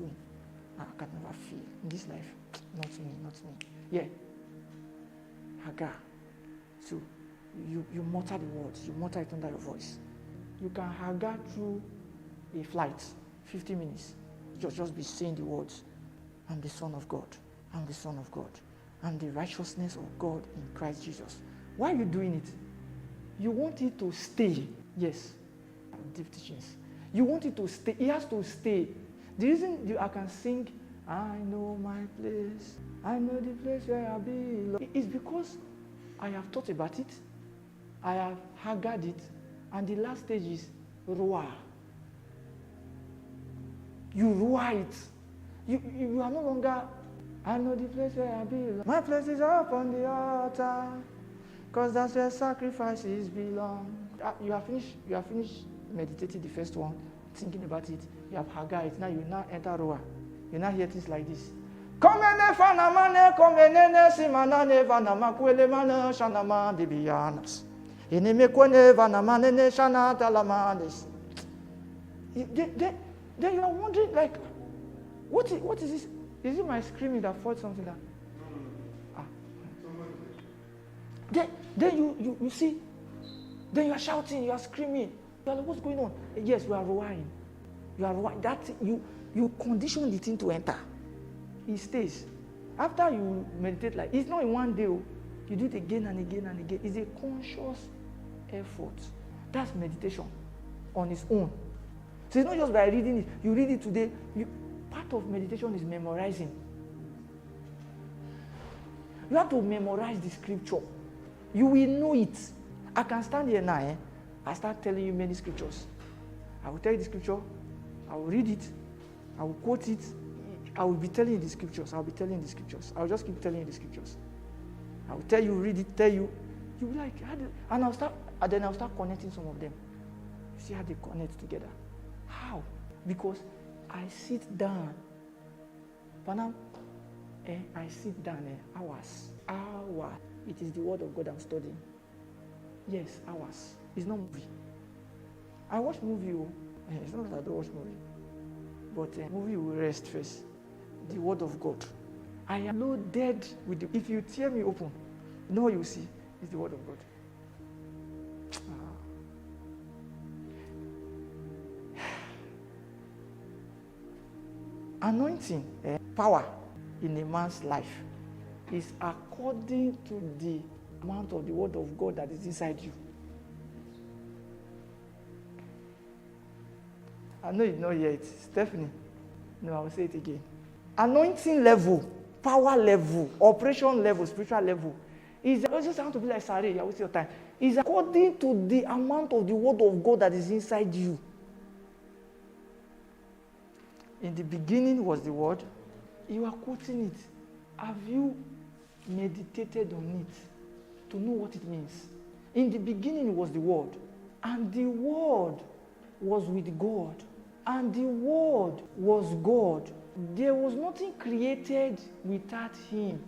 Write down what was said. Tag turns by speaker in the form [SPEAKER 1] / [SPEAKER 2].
[SPEAKER 1] win. I can never fail in this life. Not me, not me. Yeah. Hagar. So you mutter the words, you mutter it under your voice. You can Hagar through a flight, 50 minutes. Just be saying the words. I'm the Son of God. I'm the Son of God. I'm the righteousness of God in Christ Jesus. Why are you doing it? You want it to stay. Yes. Deep teachings. You want it to stay. It has to stay. The reason I can sing, I know my place. I know the place where I belong. It's because I have thought about it. I have Haggard it. And the last stage is roar. You roar it. You are no longer, I know the place where I belong. My place is up on the altar, because that's where sacrifices belong. You have finished meditating the first one, thinking about it. You have Hagar it. Now you now enter roar. You now hear things like this. Then you are wondering, like, what is this? Is it my screaming that fought something that? Then you see, then you are shouting, you are screaming. You are like, what's going on? Yes, you are roaring. You are roaring. You condition the thing to enter. It stays. After you meditate, like, it's not in one day. You do it again and again and again. It's a conscious effort. That's meditation on its own. So it's not just by reading it. You read it today. Part of meditation is memorizing. You have to memorize the scripture. You will know it. I can stand here now. I start telling you many scriptures. I will tell you the scripture. I will read it. I will quote it. I will be telling you the scriptures. I will be telling you the scriptures. I will just keep telling you the scriptures. I will tell you, read it, tell you. You will like, and I'll start connecting some of them. You see how they connect together. How? Because I sit down. But now, I sit down hours. It is the word of God I'm studying. Yes, hours. It's not movie. I watch movie. It's not that I don't watch movie. But movie will rest first. The word of God. I am loaded with it. If you tear me open, no, you see, it's the word of God. Anointing, power in a man's life is according to the amount of the word of God that is inside you. I know you know yet, Stephanie. No, I will say it again. Anointing level, power level, operation level, spiritual level is just want to be like Sari. I will say your time. Is according to the amount of the word of God that is inside you. In the beginning was the word. You are quoting it. Have you meditated on it to know what it means? In the beginning was the word. And the word was with God. And the word was God. There was nothing created without him.